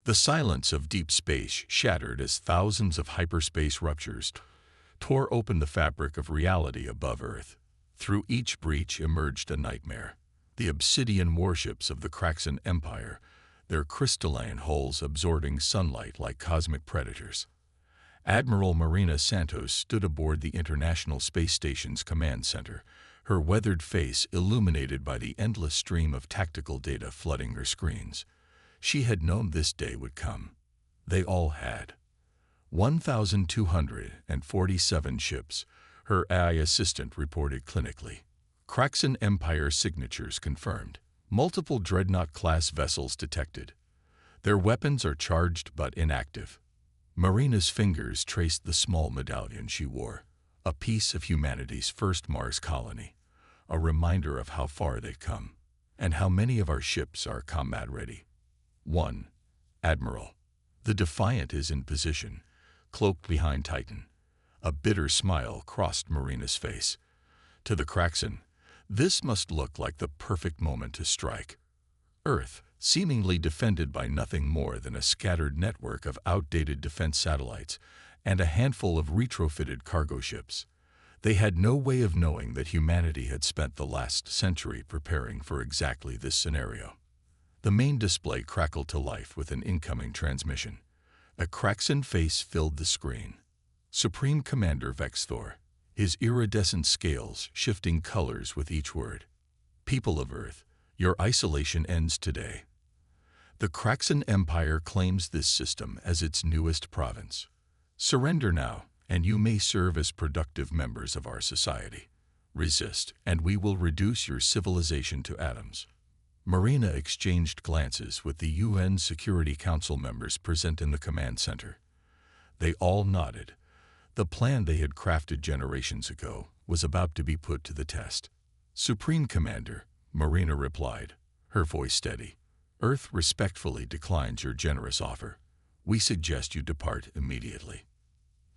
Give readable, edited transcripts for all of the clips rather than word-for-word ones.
The silence of deep space shattered as thousands of hyperspace ruptures tore open the fabric of reality above Earth. Through each breach emerged a nightmare. The obsidian warships of the Kraxan Empire, their crystalline hulls absorbing sunlight like cosmic predators. Admiral Marina Santos stood aboard the International Space Station's command center, her weathered face illuminated by the endless stream of tactical data flooding her screens. She had known this day would come. They all had. 1,247 ships, her AI assistant reported clinically. Kraxan Empire signatures confirmed. Multiple Dreadnought-class vessels detected. Their weapons are charged but inactive. Marina's fingers traced the small medallion she wore, a piece of humanity's first Mars colony, a reminder of how far they've come, and how many of our ships are combat-ready. 1. Admiral. The Defiant is in position, cloaked behind Titan. A bitter smile crossed Marina's face. To the Kraxan, this must look like the perfect moment to strike. Earth, seemingly defended by nothing more than a scattered network of outdated defense satellites and a handful of retrofitted cargo ships. They had no way of knowing that humanity had spent the last century preparing for exactly this scenario. The main display crackled to life with an incoming transmission. A Kraxan face filled the screen. Supreme Commander Vexthor, his iridescent scales shifting colors with each word. People of Earth, your isolation ends today. The Kraxan Empire claims this system as its newest province. Surrender now, and you may serve as productive members of our society. Resist, and we will reduce your civilization to atoms. Marina exchanged glances with the UN Security Council members present in the command center. They all nodded. The plan they had crafted generations ago was about to be put to the test. Supreme Commander, Marina replied, her voice steady. Earth respectfully declines your generous offer. We suggest you depart immediately.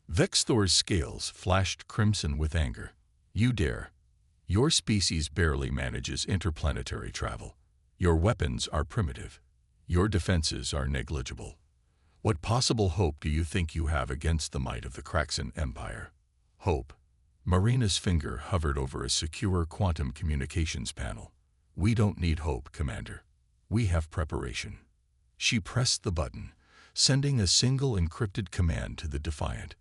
Vexthor's scales flashed crimson with anger. You dare. Your species barely manages interplanetary travel. Your weapons are primitive. Your defenses are negligible. What possible hope do you think you have against the might of the Kraxan Empire? Hope. Marina's finger hovered over a secure quantum communications panel. We don't need hope, Commander. We have preparation. She pressed the button, sending a single encrypted command to the Defiant.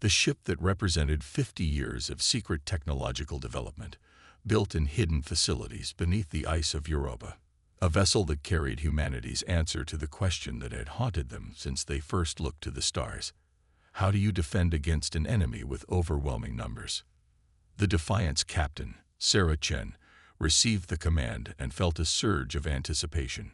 The ship that represented 50 years of secret technological development, built in hidden facilities beneath the ice of Europa. A vessel that carried humanity's answer to the question that had haunted them since they first looked to the stars. How do you defend against an enemy with overwhelming numbers? The Defiant's captain, Sarah Chen, received the command and felt a surge of anticipation.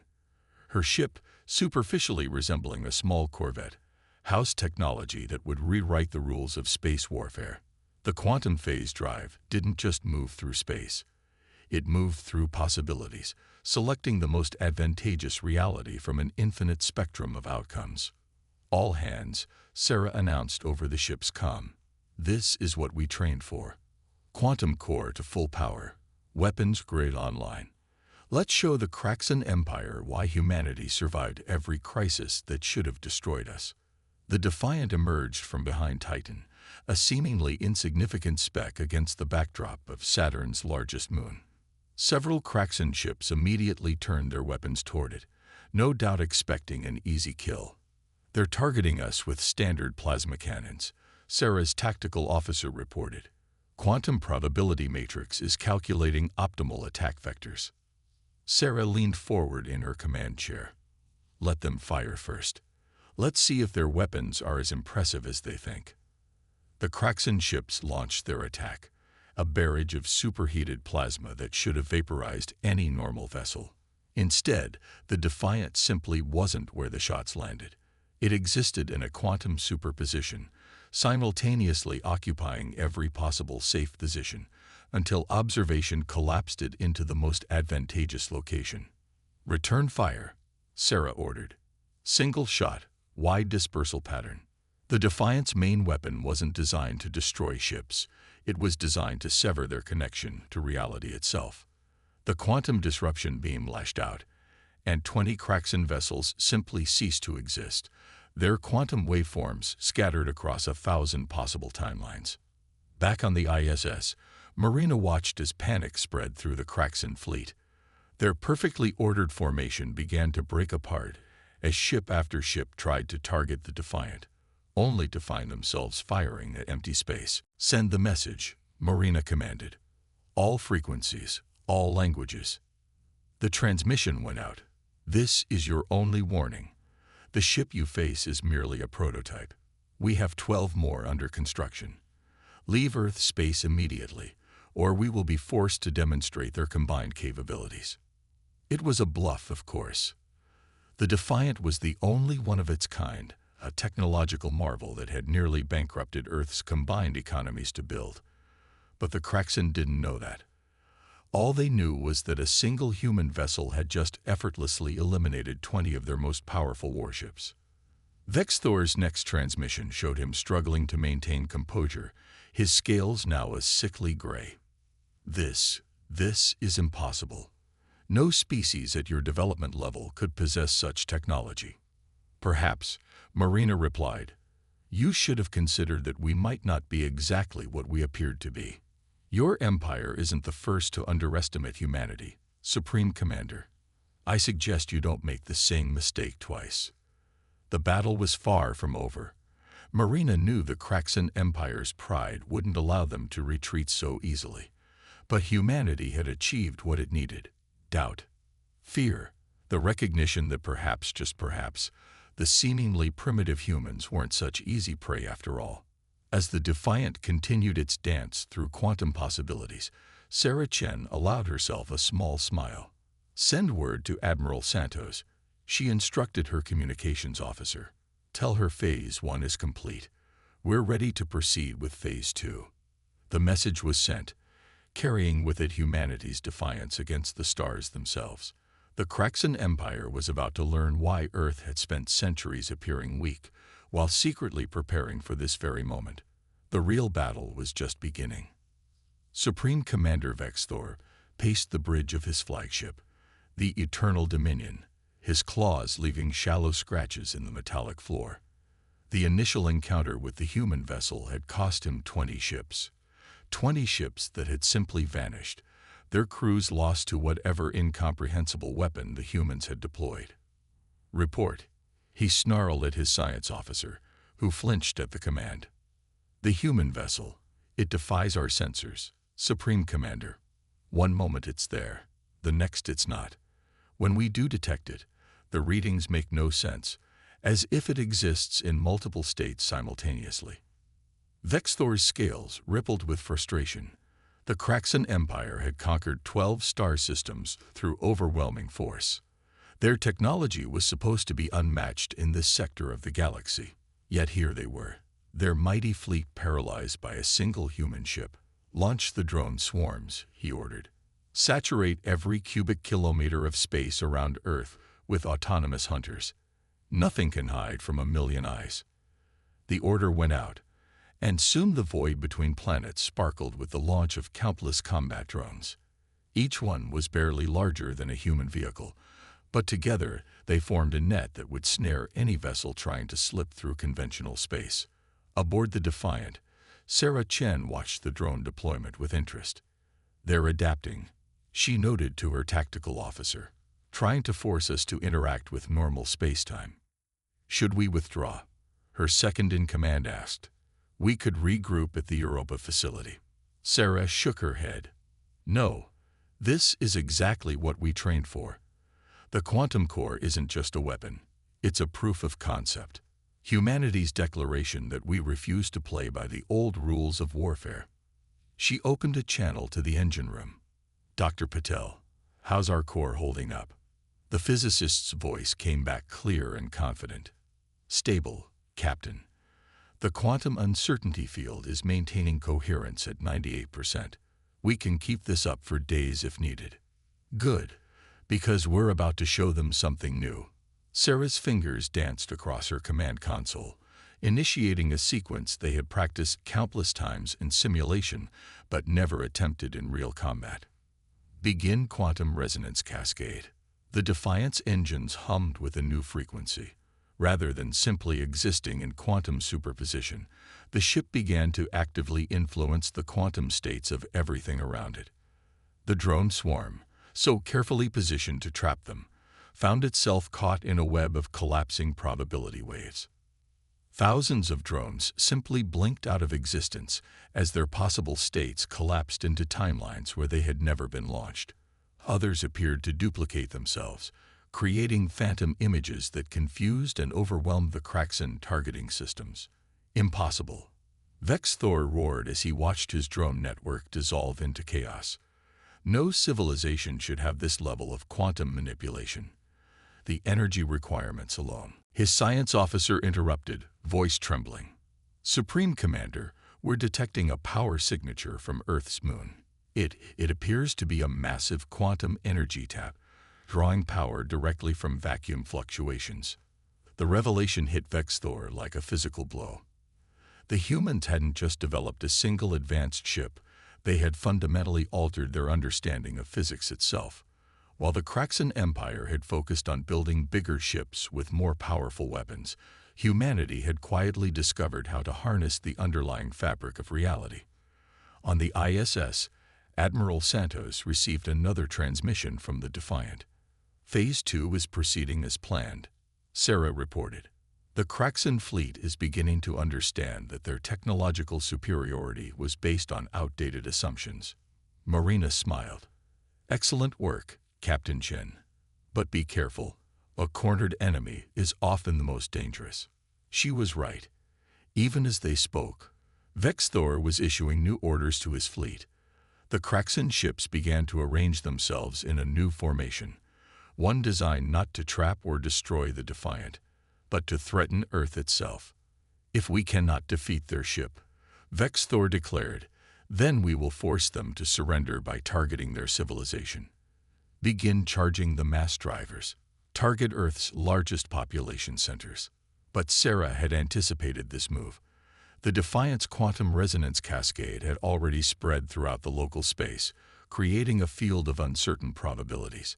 Her ship, superficially resembling a small corvette, housed technology that would rewrite the rules of space warfare. The quantum phase drive didn't just move through space. It moved through possibilities, selecting the most advantageous reality from an infinite spectrum of outcomes. All hands, Sarah announced over the ship's comm. This is what we trained for. Quantum core to full power. Weapons grade online. Let's show the Kraxan Empire why humanity survived every crisis that should have destroyed us. The Defiant emerged from behind Titan, a seemingly insignificant speck against the backdrop of Saturn's largest moon. Several Kraxan ships immediately turned their weapons toward it, no doubt expecting an easy kill. They're targeting us with standard plasma cannons, Sarah's tactical officer reported. Quantum probability matrix is calculating optimal attack vectors. Sarah leaned forward in her command chair. Let them fire first. Let's see if their weapons are as impressive as they think. The Kraxan ships launched their attack, a barrage of superheated plasma that should have vaporized any normal vessel. Instead, the Defiant simply wasn't where the shots landed. It existed in a quantum superposition, simultaneously occupying every possible safe position, until observation collapsed it into the most advantageous location. Return fire, Sarah ordered. Single shot, wide dispersal pattern. The Defiant's main weapon wasn't designed to destroy ships. It was designed to sever their connection to reality itself. The quantum disruption beam lashed out, and 20 Kraxan vessels simply ceased to exist, their quantum waveforms scattered across 1,000 possible timelines. Back on the ISS, Marina watched as panic spread through the Kraxan fleet. Their perfectly ordered formation began to break apart as ship after ship tried to target the Defiant, only to find themselves firing at empty space. "Send the message," Marina commanded. "All frequencies, all languages." The transmission went out. "This is your only warning. The ship you face is merely a prototype. We have 12 more under construction. Leave Earth space immediately, or we will be forced to demonstrate their combined capabilities." It was a bluff, of course. The Defiant was the only one of its kind, a technological marvel that had nearly bankrupted Earth's combined economies to build. But the Kraxan didn't know that. All they knew was that a single human vessel had just effortlessly eliminated 20 of their most powerful warships. Vexthor's next transmission showed him struggling to maintain composure, his scales now a sickly gray. This is impossible. No species at your development level could possess such technology." "Perhaps," Marina replied. "You should have considered that we might not be exactly what we appeared to be. Your empire isn't the first to underestimate humanity, Supreme Commander. I suggest you don't make the same mistake twice." The battle was far from over. Marina knew the Kraxan Empire's pride wouldn't allow them to retreat so easily. But humanity had achieved what it needed: doubt, fear, the recognition that perhaps, just perhaps, the seemingly primitive humans weren't such easy prey after all. As the Defiant continued its dance through quantum possibilities, Sarah Chen allowed herself a small smile. "Send word to Admiral Santos," she instructed her communications officer. "Tell her Phase 1 is complete. We're ready to proceed with Phase 2. The message was sent, carrying with it humanity's defiance against the stars themselves. The Kraxan Empire was about to learn why Earth had spent centuries appearing weak, while secretly preparing for this very moment. The real battle was just beginning. Supreme Commander Vexthor paced the bridge of his flagship, the Eternal Dominion, his claws leaving shallow scratches in the metallic floor. The initial encounter with the human vessel had cost him 20 ships. 20 ships that had simply vanished, their crews lost to whatever incomprehensible weapon the humans had deployed. "Report," he snarled at his science officer, who flinched at the command. "The human vessel. It defies our sensors, Supreme Commander. One moment it's there, the next it's not. When we do detect it, the readings make no sense, as if it exists in multiple states simultaneously." Vexthor's scales rippled with frustration. The Kraxan Empire had conquered 12 star systems through overwhelming force. Their technology was supposed to be unmatched in this sector of the galaxy. Yet here they were, their mighty fleet paralyzed by a single human ship. "Launch the drone swarms," he ordered. "Saturate every cubic kilometer of space around Earth with autonomous hunters. Nothing can hide from a million eyes." The order went out, and soon the void between planets sparkled with the launch of countless combat drones. Each one was barely larger than a human vehicle, but together they formed a net that would snare any vessel trying to slip through conventional space. Aboard the Defiant, Sarah Chen watched the drone deployment with interest. "They're adapting," she noted to her tactical officer, "trying to force us to interact with normal space-time." "Should we withdraw?" her second-in-command asked. "We could regroup at the Europa facility." Sarah shook her head. "No, this is exactly what we trained for. The quantum core isn't just a weapon, it's a proof of concept. Humanity's declaration that we refuse to play by the old rules of warfare." She opened a channel to the engine room. "Dr. Patel, how's our core holding up?" The physicist's voice came back clear and confident. "Stable, Captain. The quantum uncertainty field is maintaining coherence at 98%. We can keep this up for days if needed." "Good, because we're about to show them something new." Sarah's fingers danced across her command console, initiating a sequence they had practiced countless times in simulation but never attempted in real combat. "Begin quantum resonance cascade." The Defiant's engines hummed with a new frequency. Rather than simply existing in quantum superposition, the ship began to actively influence the quantum states of everything around it. The drone swarm, so carefully positioned to trap them, found itself caught in a web of collapsing probability waves. Thousands of drones simply blinked out of existence as their possible states collapsed into timelines where they had never been launched. Others appeared to duplicate themselves, creating phantom images that confused and overwhelmed the Kraxan targeting systems. Impossible. Vex Thor roared as he watched his drone network dissolve into chaos. No civilization should have this level of quantum manipulation. The energy requirements alone. His science officer interrupted, voice trembling. Supreme Commander, we're detecting a power signature from Earth's moon. It appears to be a massive quantum energy tap, drawing power directly from vacuum fluctuations. The revelation hit Vex Thor like a physical blow. The humans hadn't just developed a single advanced ship, they had fundamentally altered their understanding of physics itself. While the Kraxan Empire had focused on building bigger ships with more powerful weapons, humanity had quietly discovered how to harness the underlying fabric of reality. On the ISS, Admiral Santos received another transmission from the Defiant. Phase 2 is proceeding as planned, Sarah reported. The Kraxan fleet is beginning to understand that their technological superiority was based on outdated assumptions. Marina smiled. Excellent work, Captain Chen. But be careful. A cornered enemy is often the most dangerous. She was right. Even as they spoke, Vex Thor was issuing new orders to his fleet. The Kraxan ships began to arrange themselves in a new formation, one designed not to trap or destroy the Defiant, but to threaten Earth itself. If we cannot defeat their ship, Vex Thor declared, then we will force them to surrender by targeting their civilization. Begin charging the mass drivers. Target Earth's largest population centers. But Sarah had anticipated this move. The Defiant's quantum resonance cascade had already spread throughout the local space, creating a field of uncertain probabilities.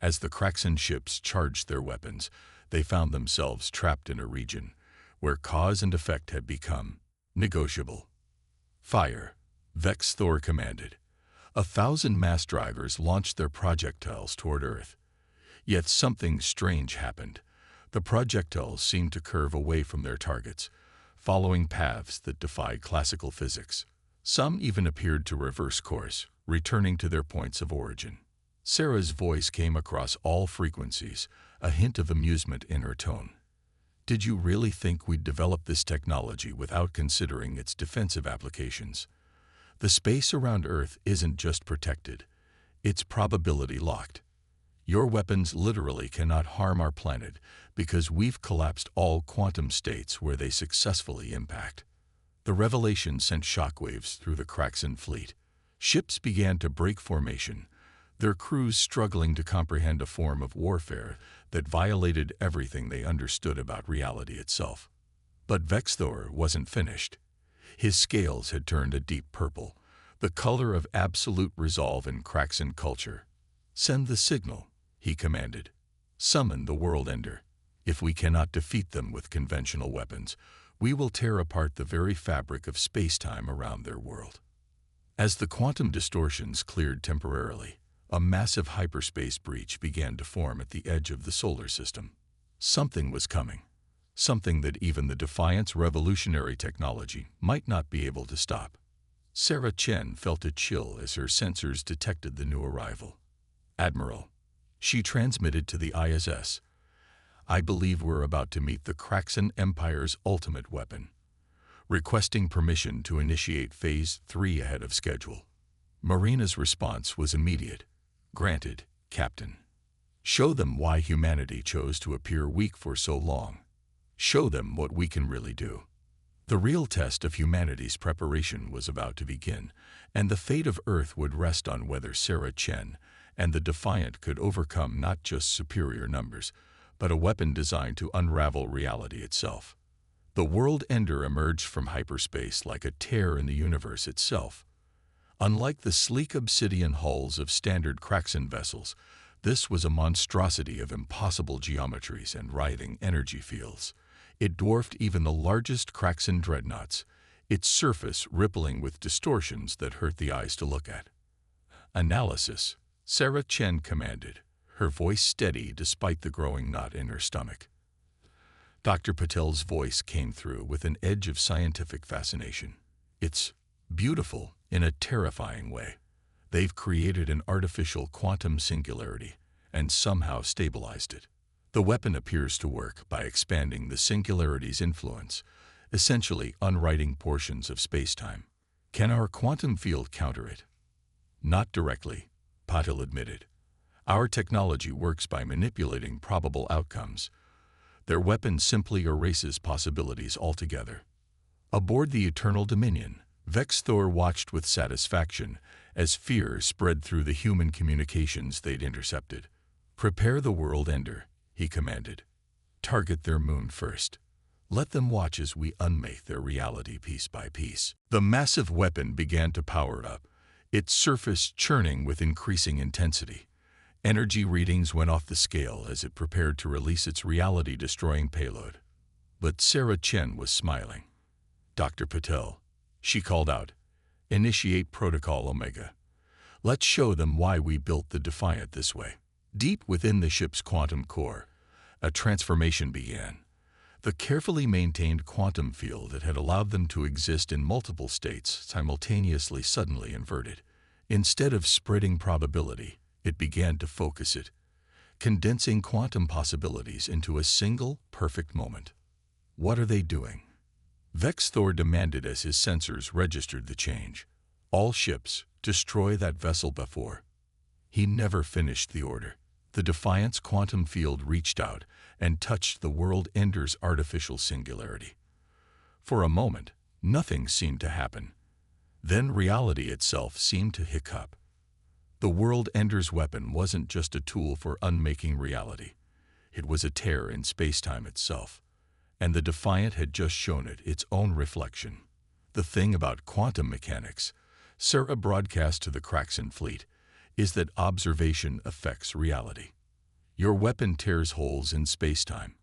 As the Kraxan ships charged their weapons, they found themselves trapped in a region where cause and effect had become negotiable. Fire, Vex Thor commanded. 1,000 mass drivers launched their projectiles toward Earth. Yet something strange happened. The projectiles seemed to curve away from their targets, following paths that defied classical physics. Some even appeared to reverse course, returning to their points of origin. Sarah's voice came across all frequencies, a hint of amusement in her tone. Did you really think we'd develop this technology without considering its defensive applications? The space around Earth isn't just protected, it's probability locked. Your weapons literally cannot harm our planet because we've collapsed all quantum states where they successfully impact. The revelation sent shockwaves through the Kraxan fleet. Ships began to break formation, their crews struggling to comprehend a form of warfare that violated everything they understood about reality itself. But Vex Thor wasn't finished. His scales had turned a deep purple, the color of absolute resolve in Kraxan culture. Send the signal, he commanded. Summon the World Ender. If we cannot defeat them with conventional weapons, we will tear apart the very fabric of space-time around their world. As the quantum distortions cleared temporarily, a massive hyperspace breach began to form at the edge of the solar system. Something was coming, something that even the Defiant's revolutionary technology might not be able to stop. Sarah Chen felt a chill as her sensors detected the new arrival. Admiral, she transmitted to the ISS, I believe we're about to meet the Kraxan Empire's ultimate weapon. Requesting permission to initiate Phase 3 ahead of schedule. Marina's response was immediate. Granted, Captain. Show them why humanity chose to appear weak for so long. Show them what we can really do. The real test of humanity's preparation was about to begin, and the fate of Earth would rest on whether Sarah Chen and the Defiant could overcome not just superior numbers, but a weapon designed to unravel reality itself. The World Ender emerged from hyperspace like a tear in the universe itself. Unlike the sleek obsidian hulls of standard Kraxan vessels, This was a monstrosity of impossible geometries and writhing energy fields. It dwarfed even the largest Kraxan dreadnoughts, its surface rippling with distortions that hurt the eyes to look at. Analysis, Sarah Chen commanded, her voice steady despite the growing knot in her stomach. Dr. Patel's voice came through with an edge of scientific fascination. It's beautiful in a terrifying way. They've created an artificial quantum singularity and somehow stabilized it. The weapon appears to work by expanding the singularity's influence, essentially unwriting portions of spacetime. Can our quantum field counter it? Not directly, Patel admitted. Our technology works by manipulating probable outcomes. Their weapon simply erases possibilities altogether. Aboard the Eternal Dominion, Vex Thor watched with satisfaction as fear spread through the human communications they'd intercepted. "Prepare the world ender," he commanded. "Target their moon first. Let them watch as we unmake their reality piece by piece." The massive weapon began to power up, its surface churning with increasing intensity. Energy readings went off the scale as it prepared to release its reality-destroying payload. But Sarah Chen was smiling. "Dr. Patel," she called out, "initiate Protocol Omega. Let's show them why we built the Defiant this way." Deep within the ship's quantum core, a transformation began. The carefully maintained quantum field that had allowed them to exist in multiple states simultaneously suddenly inverted. Instead of spreading probability, it began to focus it, condensing quantum possibilities into a single, perfect moment. "What are they doing?" Vex Thor demanded as his sensors registered the change. "All ships, destroy that vessel before." He never finished the order. The Defiant's quantum field reached out and touched the world ender's artificial singularity. For a moment, nothing seemed to happen. Then reality itself seemed to hiccup. The world ender's weapon wasn't just a tool for unmaking reality. It was a tear in spacetime itself. And the Defiant had just shown it its own reflection. The thing about quantum mechanics, Sarah broadcast to the Kraxan fleet, is that observation affects reality. Your weapon tears holes in spacetime.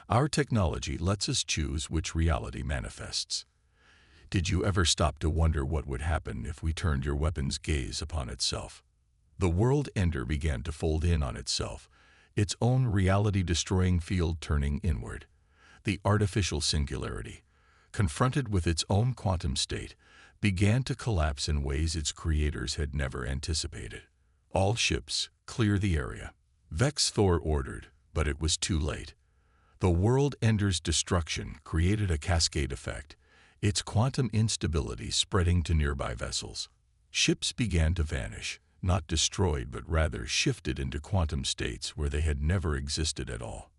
Our technology lets us choose which reality manifests. Did you ever stop to wonder what would happen if we turned your weapon's gaze upon itself? The world ender began to fold in on itself, its own reality-destroying field turning inward. The artificial singularity, confronted with its own quantum state, began to collapse in ways its creators had never anticipated. "All ships, clear the area," Vex Thor ordered, but it was too late. The world ender's destruction created a cascade effect, its quantum instability spreading to nearby vessels. Ships began to vanish, not destroyed but rather shifted into quantum states where they had never existed at all.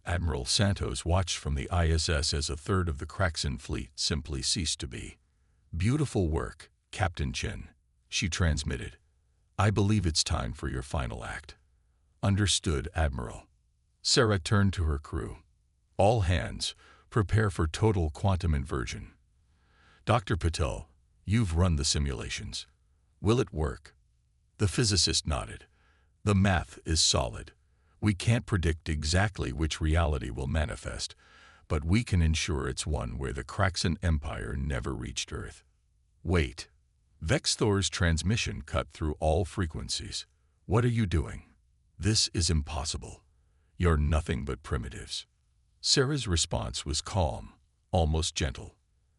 Admiral Santos watched from the ISS as a third of the Kraxan fleet simply ceased to be. "Beautiful work, Captain Chen," she transmitted. "I believe it's time for your final act." "Understood, Admiral." Sarah turned to her crew. "All hands, prepare for total quantum inversion." "Dr. Patel, you've run the simulations. Will it work?" The physicist nodded. "The math is solid. We can't predict exactly which reality will manifest, but we can ensure it's one where the Kraxan Empire never reached Earth." "Wait." Vex Thor's transmission cut through all frequencies. "What are you doing? This is impossible. You're nothing but primitives." Sarah's response was calm, almost gentle.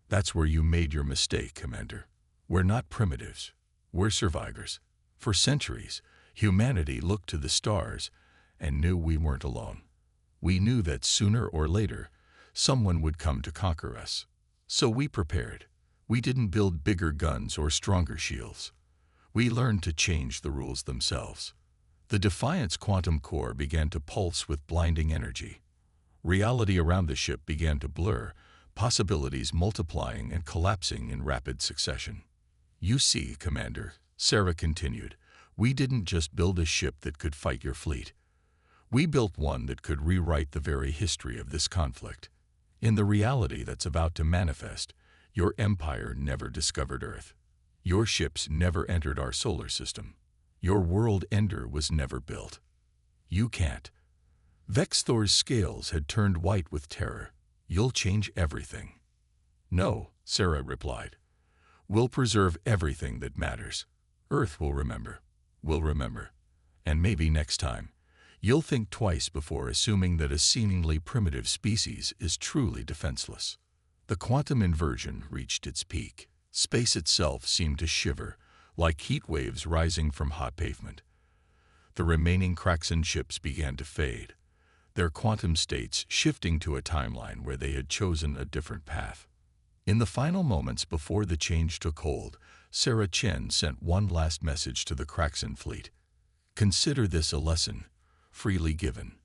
"That's where you made your mistake, Commander. We're not primitives. We're survivors. For centuries, humanity looked to the stars and knew we weren't alone. We knew that sooner or later, someone would come to conquer us. So we prepared. We didn't build bigger guns or stronger shields. We learned to change the rules themselves." The Defiant's quantum core began to pulse with blinding energy. Reality around the ship began to blur, possibilities multiplying and collapsing in rapid succession. "You see, Commander," Sarah continued, "we didn't just build a ship that could fight your fleet. We built one that could rewrite the very history of this conflict. In the reality that's about to manifest, your empire never discovered Earth. Your ships never entered our solar system. Your world ender was never built. You can't. Vexthor's scales had turned white with terror. You'll change everything. No, Sarah replied. We'll preserve everything that matters. Earth will remember. We'll remember. And maybe next time, you'll think twice before assuming that a seemingly primitive species is truly defenseless. The quantum inversion reached its peak. Space itself seemed to shiver, like heat waves rising from hot pavement. The remaining Kraxan ships began to fade, their quantum states shifting to a timeline where they had chosen a different path. In the final moments before the change took hold, Sarah Chen sent one last message to the Kraxan fleet. Consider this a lesson, freely given.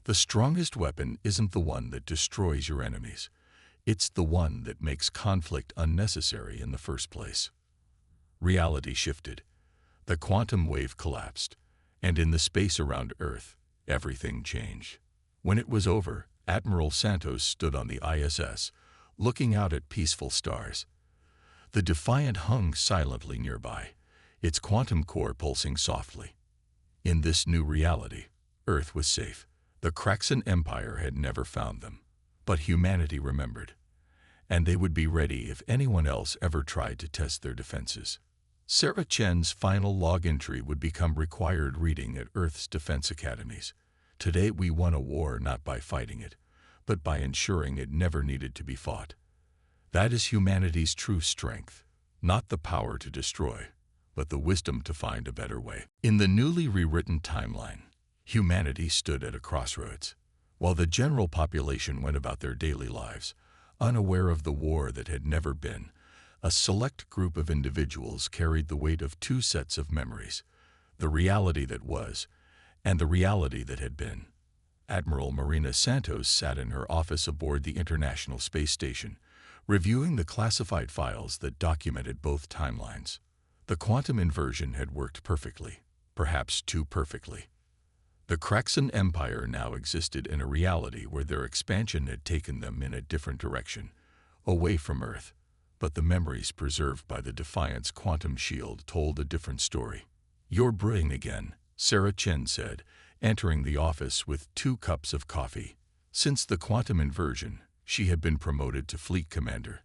The strongest weapon isn't the one that destroys your enemies. It's the one that makes conflict unnecessary in the first place. Reality shifted. The quantum wave collapsed, and in the space around Earth, everything changed. When it was over, Admiral Santos stood on the ISS, looking out at peaceful stars. The Defiant hung silently nearby, its quantum core pulsing softly. In this new reality, Earth was safe. The Kraxan Empire had never found them, but humanity remembered, and they would be ready if anyone else ever tried to test their defenses. Sarah Chen's final log entry would become required reading at Earth's defense academies. Today we won a war not by fighting it, but by ensuring it never needed to be fought. That is humanity's true strength, not the power to destroy, but the wisdom to find a better way. In the newly rewritten timeline, humanity stood at a crossroads. While the general population went about their daily lives, unaware of the war that had never been, a select group of individuals carried the weight of two sets of memories, the reality that was and the reality that had been. Admiral Marina Santos sat in her office aboard the International Space Station, reviewing the classified files that documented both timelines. The quantum inversion had worked perfectly, perhaps too perfectly. The Kraxan Empire now existed in a reality where their expansion had taken them in a different direction, away from Earth. But the memories preserved by the Defiant's quantum shield told a different story. You're brilliant again, Sarah Chen said, entering the office with 2 cups of coffee. Since the quantum inversion, she had been promoted to fleet commander,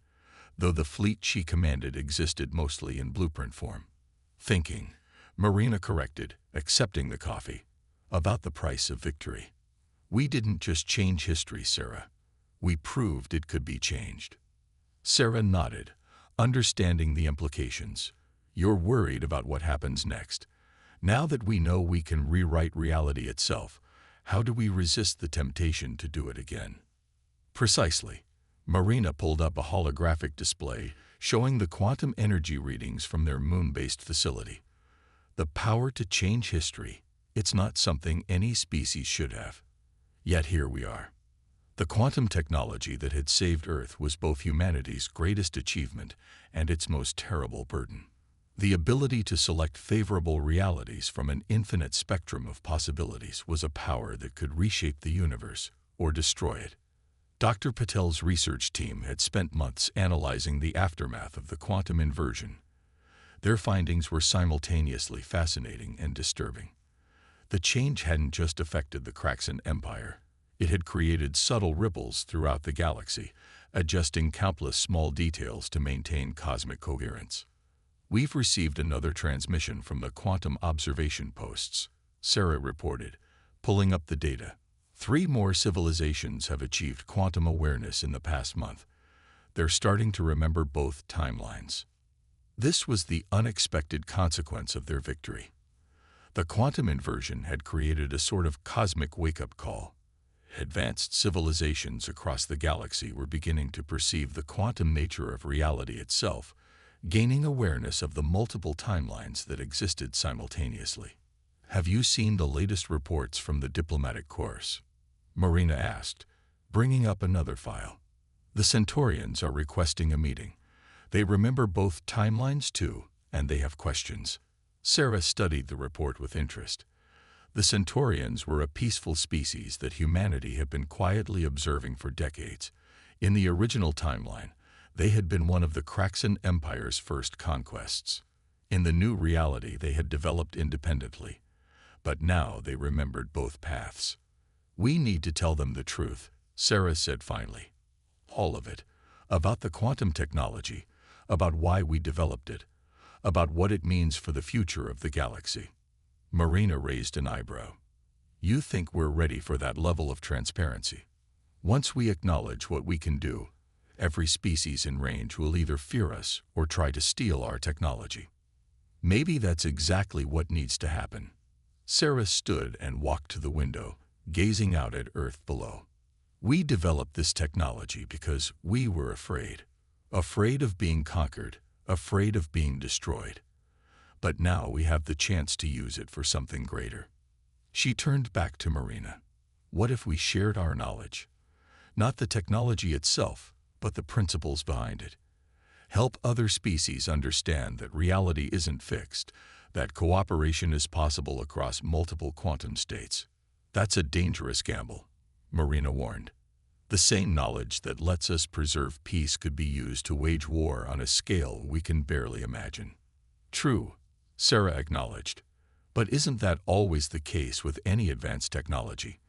though the fleet she commanded existed mostly in blueprint form. Thinking, Marina corrected, accepting the coffee, about the price of victory. We didn't just change history, Sarah. We proved it could be changed. Sarah nodded, understanding the implications. You're worried about what happens next. Now that we know we can rewrite reality itself, how do we resist the temptation to do it again? Precisely. Marina pulled up a holographic display showing the quantum energy readings from their moon-based facility. The power to change history, it's not something any species should have. Yet here we are. The quantum technology that had saved Earth was both humanity's greatest achievement and its most terrible burden. The ability to select favorable realities from an infinite spectrum of possibilities was a power that could reshape the universe or destroy it. Dr. Patel's research team had spent months analyzing the aftermath of the quantum inversion. Their findings were simultaneously fascinating and disturbing. The change hadn't just affected the Kraxan Empire. It had created subtle ripples throughout the galaxy, adjusting countless small details to maintain cosmic coherence. We've received another transmission from the quantum observation posts, Sarah reported, pulling up the data. 3 more civilizations have achieved quantum awareness in the past month. They're starting to remember both timelines. This was the unexpected consequence of their victory. The quantum inversion had created a sort of cosmic wake-up call. Advanced civilizations across the galaxy were beginning to perceive the quantum nature of reality itself, gaining awareness of the multiple timelines that existed simultaneously. Have you seen the latest reports from the diplomatic corps? Marina asked, bringing up another file. The Centaurians are requesting a meeting. They remember both timelines too, and they have questions. Sarah studied the report with interest. The Centaurians were a peaceful species that humanity had been quietly observing for decades. In the original timeline, they had been one of the Kraxan Empire's first conquests. In the new reality, they had developed independently, but now they remembered both paths. "We need to tell them the truth," Sarah said finally. "All of it. About the quantum technology, about why we developed it, about what it means for the future of the galaxy." Marina raised an eyebrow. "You think we're ready for that level of transparency? Once we acknowledge what we can do, every species in range will either fear us or try to steal our technology." "Maybe that's exactly what needs to happen." Sarah stood and walked to the window, gazing out at Earth below. "We developed this technology because we were afraid. Afraid of being conquered, afraid of being destroyed. But now we have the chance to use it for something greater." She turned back to Marina. "What if we shared our knowledge? Not the technology itself, but the principles behind it. Help other species understand that reality isn't fixed, that cooperation is possible across multiple quantum states." "That's a dangerous gamble," Marina warned. "The same knowledge that lets us preserve peace could be used to wage war on a scale we can barely imagine." "True," Sarah acknowledged. "But isn't that always the case with any advanced technology?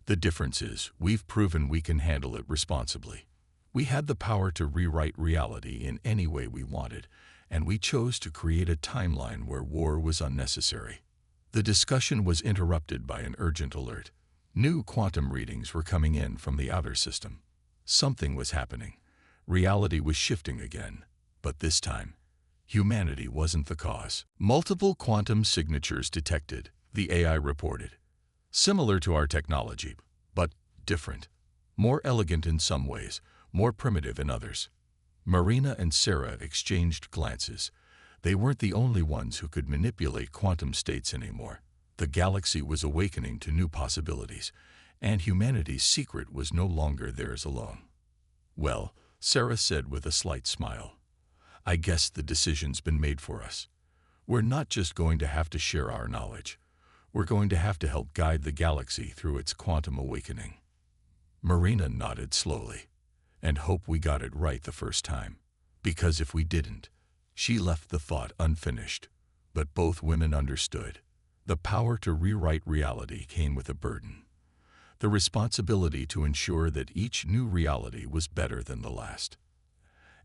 The difference is we've proven we can handle it responsibly. We had the power to rewrite reality in any way we wanted, and we chose to create a timeline where war was unnecessary." The discussion was interrupted by an urgent alert. New quantum readings were coming in from the outer system. Something was happening. Reality was shifting again. But this time, humanity wasn't the cause. "Multiple quantum signatures detected," the AI reported. "Similar to our technology, but different. More elegant in some ways, more primitive in others." Marina and Sarah exchanged glances. They weren't the only ones who could manipulate quantum states anymore. The galaxy was awakening to new possibilities, and humanity's secret was no longer theirs alone. "Well," Sarah said with a slight smile, "I guess the decision's been made for us. We're not just going to have to share our knowledge. We're going to have to help guide the galaxy through its quantum awakening." Marina nodded slowly. "And hope we got it right the first time. Because if we didn't..." She left the thought unfinished. But both women understood. The power to rewrite reality came with a burden. The responsibility to ensure that each new reality was better than the last.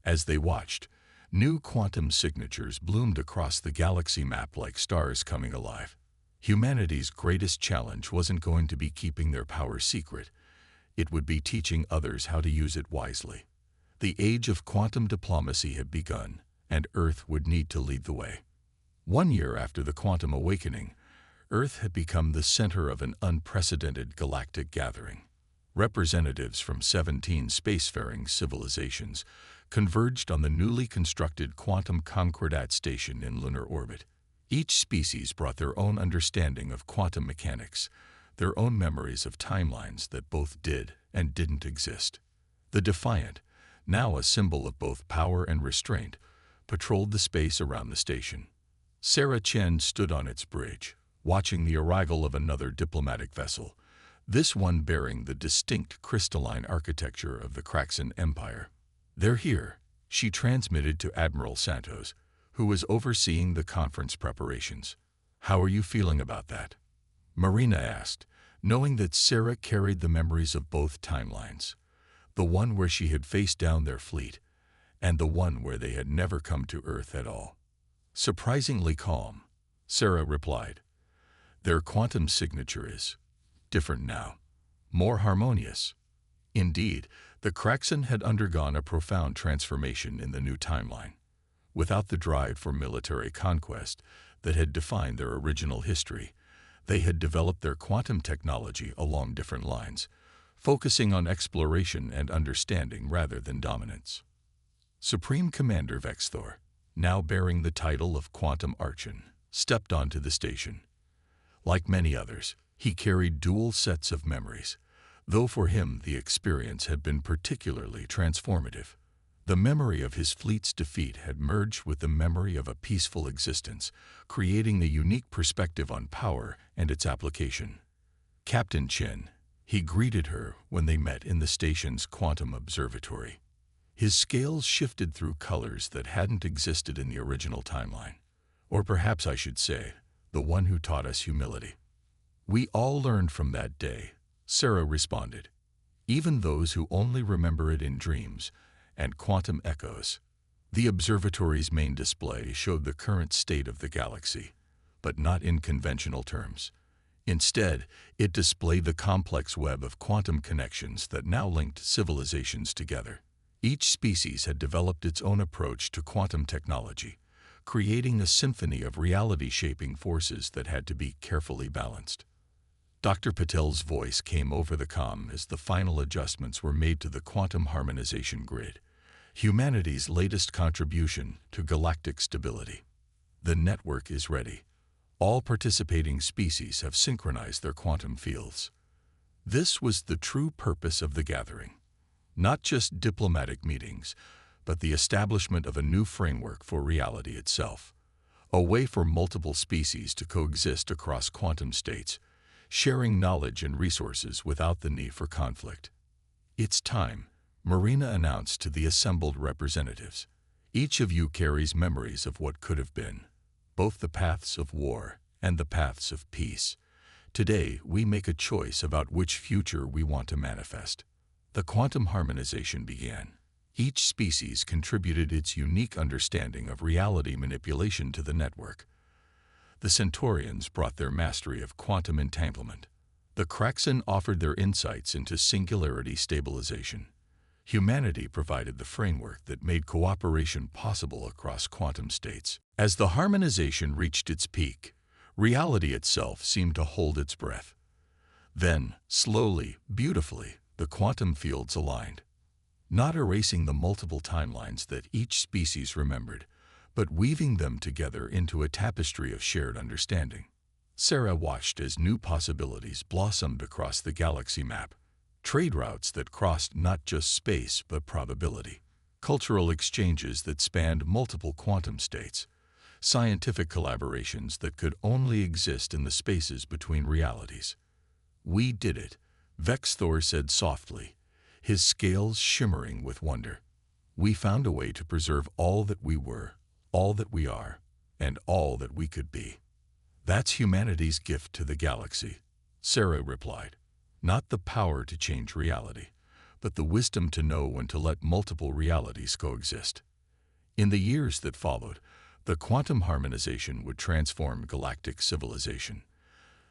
As they watched, new quantum signatures bloomed across the galaxy map like stars coming alive. Humanity's greatest challenge wasn't going to be keeping their power secret. It would be teaching others how to use it wisely. The age of quantum diplomacy had begun, and Earth would need to lead the way. 1 year after the quantum awakening, Earth had become the center of an unprecedented galactic gathering. Representatives from 17 spacefaring civilizations converged on the newly constructed Quantum Concordat station in lunar orbit. Each species brought their own understanding of quantum mechanics, their own memories of timelines that both did and didn't exist. The Defiant, now a symbol of both power and restraint, patrolled the space around the station. Sarah Chen stood on its bridge, watching the arrival of another diplomatic vessel, this one bearing the distinct crystalline architecture of the Kraxan Empire. "They're here," she transmitted to Admiral Santos, who was overseeing the conference preparations. "How are you feeling about that?" Marina asked, knowing that Sarah carried the memories of both timelines, the one where she had faced down their fleet, and the one where they had never come to Earth at all. "Surprisingly calm," Sarah replied. "Their quantum signature is different now, more harmonious." Indeed, the Kraxan had undergone a profound transformation in the new timeline. Without the drive for military conquest that had defined their original history, they had developed their quantum technology along different lines, focusing on exploration and understanding rather than dominance. Supreme Commander Vexthor, now bearing the title of Quantum Archon, stepped onto the station. Like many others, he carried dual sets of memories, though for him the experience had been particularly transformative. The memory of his fleet's defeat had merged with the memory of a peaceful existence, creating a unique perspective on power and its application. "Captain Chen," he greeted her when they met in the station's quantum observatory. His scales shifted through colors that hadn't existed in the original timeline. Or perhaps I should say, the one who taught us humility. We all learned from that day, Sarah responded, even those who only remember it in dreams and quantum echoes. The observatory's main display showed the current state of the galaxy, but not in conventional terms. Instead, it displayed the complex web of quantum connections that now linked civilizations together. Each species had developed its own approach to quantum technology, creating a symphony of reality-shaping forces that had to be carefully balanced. Dr. Patel's voice came over the comm as the final adjustments were made to the quantum harmonization grid, humanity's latest contribution to galactic stability. The network is ready. All participating species have synchronized their quantum fields. This was the true purpose of the gathering. Not just diplomatic meetings, but the establishment of a new framework for reality itself. A way for multiple species to coexist across quantum states, sharing knowledge and resources without the need for conflict. It's time, Marina announced to the assembled representatives. Each of you carries memories of what could have been, both the paths of war and the paths of peace. Today, we make a choice about which future we want to manifest. The quantum harmonization began. Each species contributed its unique understanding of reality manipulation to the network. The Centaurians brought their mastery of quantum entanglement. The Kraxan offered their insights into singularity stabilization. Humanity provided the framework that made cooperation possible across quantum states. As the harmonization reached its peak, reality itself seemed to hold its breath. Then, slowly, beautifully, the quantum fields aligned, not erasing the multiple timelines that each species remembered, but weaving them together into a tapestry of shared understanding. Sarah watched as new possibilities blossomed across the galaxy map, trade routes that crossed not just space but probability, cultural exchanges that spanned multiple quantum states, scientific collaborations that could only exist in the spaces between realities. "We did it," Vexthor said softly, his scales shimmering with wonder. "We found a way to preserve all that we were, all that we are, and all that we could be." "That's humanity's gift to the galaxy," Sarah replied. "Not the power to change reality, but the wisdom to know when to let multiple realities coexist." In the years that followed, the quantum harmonization would transform galactic civilization.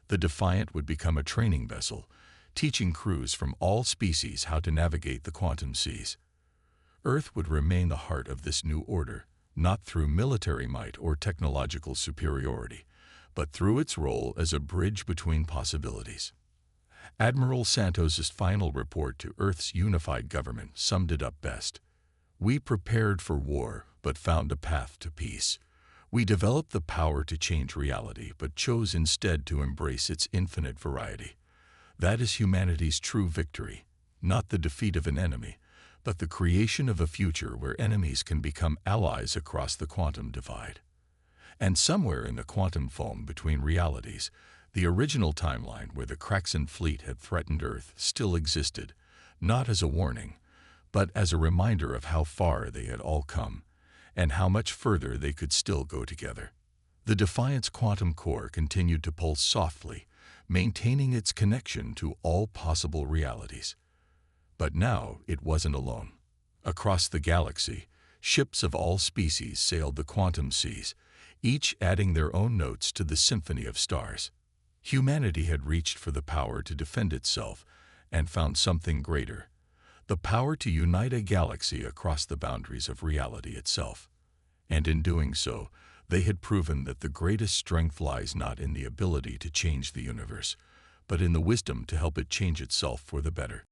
The Defiant would become a training vessel, teaching crews from all species how to navigate the quantum seas. Earth would remain the heart of this new order, not through military might or technological superiority, but through its role as a bridge between possibilities. Admiral Santos's final report to Earth's unified government summed it up best. "We prepared for war, but found a path to peace. We developed the power to change reality, but chose instead to embrace its infinite variety. That is humanity's true victory, not the defeat of an enemy, but the creation of a future where enemies can become allies across the quantum divide." And somewhere in the quantum foam between realities, the original timeline where the Kraxan fleet had threatened Earth still existed, not as a warning, but as a reminder of how far they had all come, and how much further they could still go together. The Defiant's quantum core continued to pulse softly, maintaining its connection to all possible realities. But now it wasn't alone. Across the galaxy, ships of all species sailed the quantum seas, each adding their own notes to the symphony of stars. Humanity had reached for the power to defend itself and found something greater, the power to unite a galaxy across the boundaries of reality itself. And in doing so, they had proven that the greatest strength lies not in the ability to change the universe, but in the wisdom to help it change itself for the better.